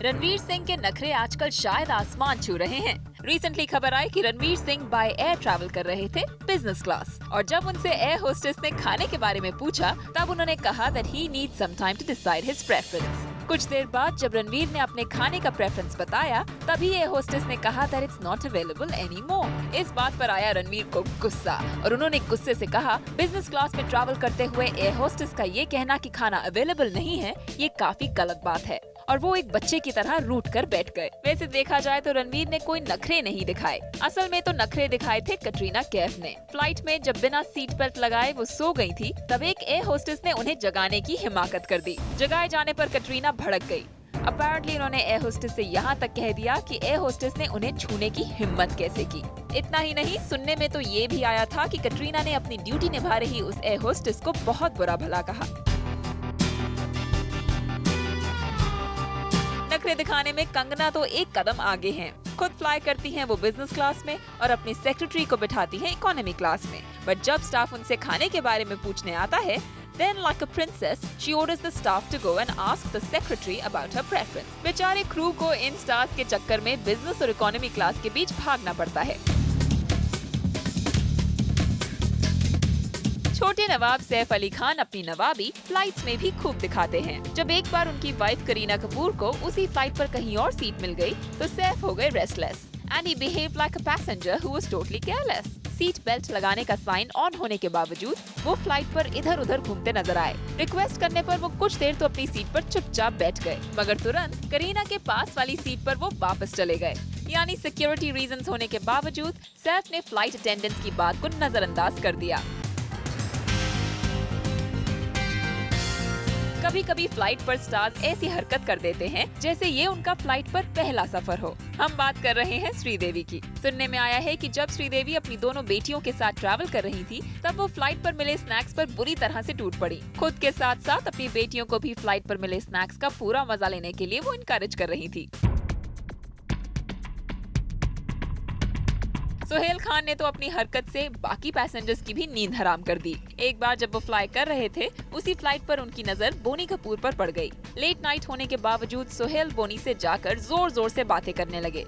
रणवीर सिंह के नखरे आजकल शायद आसमान छू रहे हैं। रिसेंटली खबर आई कि Ranveer Singh by air travel कर रहे थे बिजनेस क्लास, और जब उनसे एयर होस्टेस ने खाने के बारे में पूछा तब उन्होंने कहा that he needs some time to decide his preference. कुछ देर बाद जब रणवीर ने अपने खाने का प्रेफरेंस बताया तभी एयर होस्टेस ने कहा that it's not available any more. इस बात पर आया रणवीर को गुस्सा और उन्होंने गुस्से से कहा बिजनेस क्लास में ट्रैवल करते हुए एयर होस्टेस का ये कहना कि खाना अवेलेबल नहीं है ये काफी गलत बात है, और वो एक बच्चे की तरह रूठ कर बैठ गए। वैसे देखा जाए तो रणवीर ने कोई नखरे नहीं दिखाए, असल में तो नखरे दिखाए थे कटरीना कैफ ने। फ्लाइट में जब बिना सीट बेल्ट लगाए वो सो गई थी तब एक एयर होस्टेस ने उन्हें जगाने की हिमाकत कर दी। जगाए जाने पर कटरीना भड़क गई। अपेरेंटली उन्होंने एयर होस्टेस से यहाँ तक कह दिया कि एयर होस्टेस ने उन्हें छूने की हिम्मत कैसे की। इतना ही नहीं, सुनने में तो ये भी आया था कि कटरीना ने अपनी ड्यूटी निभा रही उस एयर होस्टेस को बहुत बुरा भला कहा। नखरे दिखाने में कंगना तो एक कदम आगे हैं। खुद फ्लाई करती हैं वो बिजनेस क्लास में और अपनी सेक्रेटरी को बिठाती हैं इकोनॉमी क्लास में। बट जब स्टाफ उनसे खाने के बारे में पूछने आता है, then like a princess, she orders the staff to go and ask the secretary about her preference. बेचारे क्रू को इन स्टार्स के चक्कर में बिजनेस और इकोनॉमी क्लास के बीच भागना पड़ता है। छोटे नवाब सैफ अली खान अपनी नवाबी फ्लाइट्स में भी खूब दिखाते हैं। जब एक बार उनकी वाइफ करीना कपूर को उसी फ्लाइट पर कहीं और सीट मिल गई तो सैफ हो गए restless and he behaved like a passenger who was totally careless. Seat belt लगाने का साइन ऑन होने के बावजूद वो फ्लाइट पर इधर उधर घूमते नजर आए। रिक्वेस्ट करने पर वो कुछ देर तो अपनी सीट पर चुपचाप बैठ गए, मगर तुरंत करीना के पास वाली सीट पर वो वापस चले गए। यानी सिक्योरिटी रीजंस होने के बावजूद सैफ ने फ्लाइट अटेंडेंट की बात को नजरअंदाज कर दिया। कभी कभी फ्लाइट पर स्टार्स ऐसी हरकत कर देते हैं जैसे ये उनका फ्लाइट पर पहला सफर हो। हम बात कर रहे हैं श्रीदेवी की। सुनने में आया है कि जब श्रीदेवी अपनी दोनों बेटियों के साथ ट्रैवल कर रही थी तब वो फ्लाइट पर मिले स्नैक्स पर बुरी तरह से टूट पड़ी। खुद के साथ साथ अपनी बेटियों को भी फ्लाइट पर मिले स्नैक्स का पूरा मजा लेने के लिए वो इनकरेज कर रही थी। सोहेल खान ने तो अपनी हरकत से बाकी पैसेंजर्स की भी नींद हराम कर दी। एक बार जब वो फ्लाई कर रहे थे उसी फ्लाइट पर उनकी नजर बोनी कपूर पर पड़ गई। लेट नाइट होने के बावजूद सोहेल बोनी से जाकर जोर जोर से बातें करने लगे।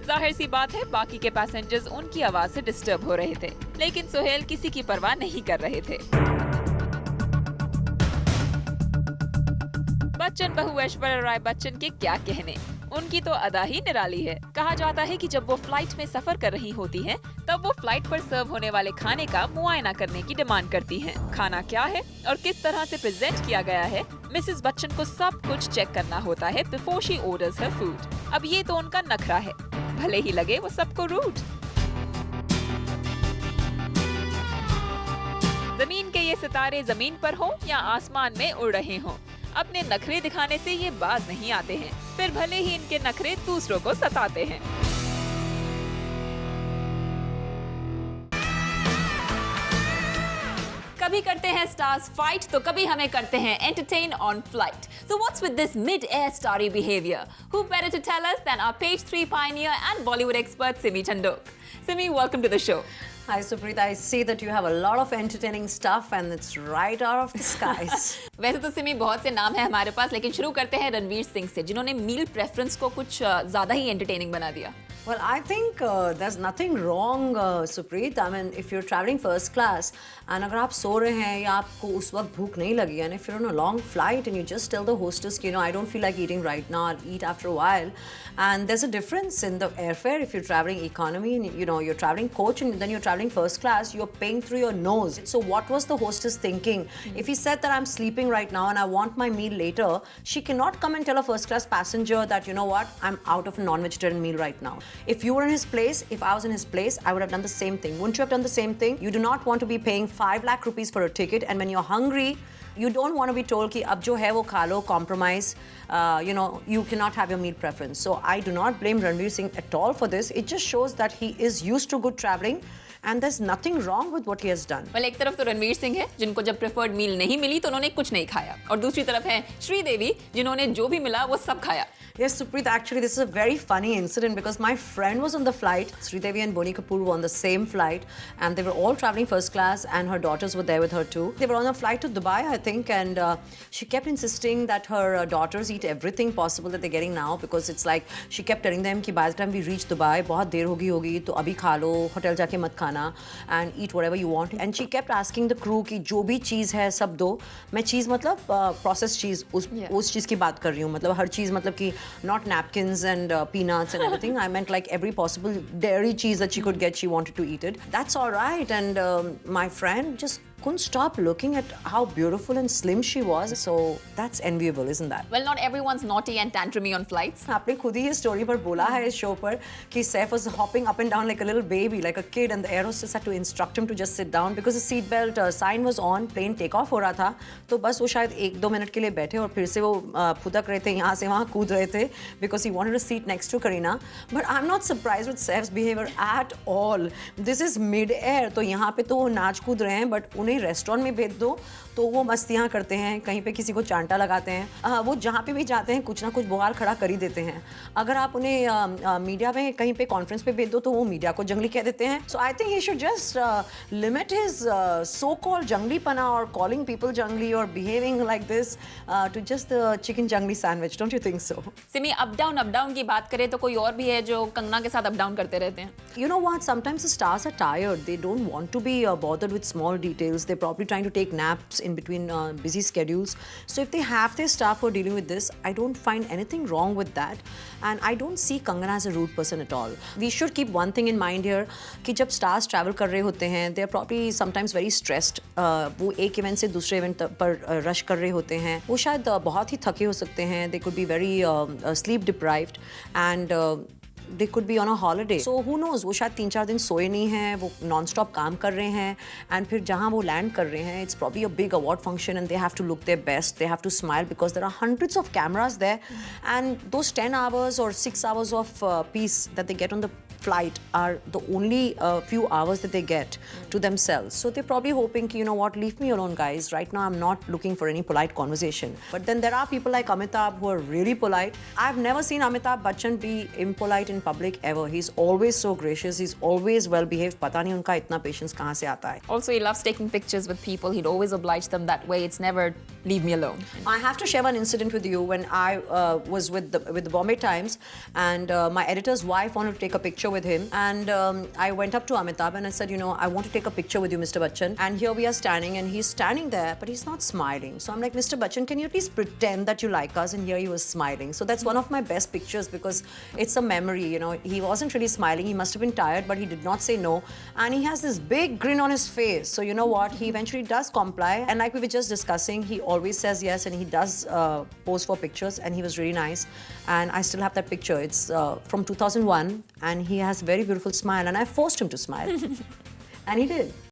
जाहिर सी बात है बाकी के पैसेंजर्स उनकी आवाज से डिस्टर्ब हो रहे थे, लेकिन सोहेल किसी की परवाह नहीं कर रहे थे। बच्चन बहू ऐश्वर्या राय बच्चन के क्या कहने, उनकी तो अदा ही निराली है। कहा जाता है कि जब वो फ्लाइट में सफर कर रही होती हैं, तब वो फ्लाइट पर सर्व होने वाले खाने का मुआयना करने की डिमांड करती हैं। खाना क्या है और किस तरह से प्रेजेंट किया गया है, मिसेस बच्चन को सब कुछ चेक करना होता है before she orders her food. अब ये तो उनका नखरा है, भले ही लगे वो सबको रूड। जमीन के ये सितारे जमीन पर हो या आसमान में उड़ रहे हों, अपने नखरे दिखाने से ये बाज नहीं आते हैं, फिर भले ही इनके नखरे दूसरों को सताते हैं। कभी करते हैं स्टार्स फाइट तो कभी हमें करते हैं entertain on flight. So what's with this mid-air starry behavior? Who better to tell us than our page 3 pioneer and Bollywood expert Simi Chandok. Simi, welcome to the show. Hi Supreet, I see that you have a lot of entertaining stuff and it's right out of the skies. वैसे तो सिमी बहुत से नाम है हमारे पास, लेकिन शुरू करते हैं रणवीर सिंह से, जिन्होंने मील प्रेफरेंस को कुछ ज्यादा ही एंटरटेनिंग बना दिया। Well, I think there's nothing wrong, Supreet. I mean, if you're traveling first class and अगर आप सो रहे हैं या आपको उस वक्त भूख नहीं लगी, and if you're on a long flight and you just tell the hostess, you know, I don't feel like eating right now, I'll eat after a while. And there's a difference in the airfare. If you're traveling economy and you know you're traveling coach and then you're traveling first class, you're paying through your nose. So what was the hostess thinking? If he said that I'm sleeping right now and I want my meal later, she cannot come and tell a first class passenger that, you know what, I'm out of a non-vegetarian meal right now. If you were in his place, if I was in his place, I would have done the same thing. Wouldn't you have done the same thing? You do not want to be paying 5 lakh rupees for a ticket, and when you're hungry, you don't want to be told कि अब जो है वो खा लो, compromise. You know, you cannot have your meal preference. So I do not blame Ranveer Singh at all for this. It just shows that he is used to good traveling. and there's nothing wrong with what he has done. well, एक तरफ तो रणवीर सिंह है जिनको जब preferred मील नहीं मिली तो उन्होंने कुछ नहीं खाया, और दूसरी तरफ है श्रीदेवी जिन्होंने जो भी मिला वो सब खाया. Yes, Supreet, actually, this is a very funny incident because my friend was on the flight. Sridevi and Bonnie Kapoor were on the same flight, and they were all traveling first class, and her daughters were there with her too. They were on a flight to Dubai, I think, and she kept insisting that her daughters eat everything possible that they're getting now, because it's like she kept telling them कि by the time we reach Dubai, बहुत देर होगी तो अभी खा लो, hotel जाके मत खाना, and eat whatever you want. And she kept asking the crew कि जो भी चीज़ है सब दो. मैं चीज़ मतलब processed चीज़ उस चीज़ की बात कर रही हूँ, मतलब हर चीज़, मतलब कि not napkins and peanuts and everything. I meant like every possible dairy cheese that she could get, she wanted to eat it. That's all right. And my friend just couldn't stop looking at how beautiful and slim she was. So that's enviable, isn't that? well, not everyone's naughty and tantrumy on flights. आपने खुद ही ये story पर बोला है इस show पर कि Saif was hopping up and down like a little baby, like a kid, and the air hostess had to instruct him to just sit down because the seat belt sign was on, plane take off हो रहा था, तो बस वो शायद 1-2 minute के लिए बैठे और फिर से वो फुदक रहे थे, यहाँ से वहाँ कूद रहे थे because he wanted a seat next to Kareena. But I'm not surprised with Saif's behavior at all. This is mid-air, तो यहाँ पे तो वो नाच कूद रहे हैं, but उन्हें रेस्टोरेंट में भेज दो तो वो मस्तियाँ करते हैं, कहीं पे किसी को चांटा लगाते हैं, वो जहाँ पे भी जाते हैं कुछ ना कुछ बुगाड़ खड़ा कर ही देते हैं. अगर आप उन्हें मीडिया में कहीं पे कॉन्फ्रेंस पे भेज दो तो वो मीडिया को जंगली कह देते हैं. So I think he should just limit his so called जंगलीपना और कॉलिंग पीपल जंगली और behaving like this to just the chicken जंगली sandwich. Don't you think so? Simi, up down की बात करें तो कोई और भी है जो कंगना के साथ अप डाउन करते रहते हैं. You know what? Sometimes the stars are tired. They don't want to be bothered with small details. They're probably trying to take naps in between busy schedules. So if they have their staff who are dealing with this, I don't find anything wrong with that. And I don't see Kangana as a rude person at all. We should keep one thing in mind here कि जब stars travel कर रहे होते हैं, they are probably sometimes very stressed. वो एक event से दूसरे event पर rush कर रहे होते हैं. वो शायद बहुत ही थके हो सकते हैं. They could be very sleep deprived and they could be on a holiday. So who knows, वो शायद 3-4 दिन सोए नहीं हैं, वो non-stop काम कर रहे हैं, and फिर जहाँ वो land कर रहे हैं, it's probably a big award function and they have to look their best, they have to smile because there are hundreds of cameras there, and those 10 hours or 6 hours of peace that they get on the flight are the only few hours that they get to themselves. So they're probably hoping, you know what, leave me alone guys, right now I'm not looking for any polite conversation. But then there are people like Amitabh who are really polite. I've never seen Amitabh Bachchan be impolite in public ever. He's always so gracious, he's always well behaved. पता नहीं उनका इतना patience कहाँ से आता है. Also, he loves taking pictures with people. He'd always oblige them that way. It's never leave me alone. I have to share one incident with you when I was with the Bombay Times, and my editor's wife wanted to take a picture with him, and I went up to Amitabh and I said, you know, I want to take a picture with you, Mr. Bachchan. And here we are standing, and he's standing there, but he's not smiling. So I'm like, Mr. Bachchan, can you please pretend that you like us? And here he was smiling. So that's one of my best pictures because it's a memory. You know, he wasn't really smiling. He must have been tired, but he did not say no. And he has this big grin on his face. So you know what? He eventually does comply. And like we were just discussing, he always says yes, and he does pose for pictures. And he was really nice. And I still have that picture. It's from 2001, and he has a very beautiful smile. And I forced him to smile, and he did.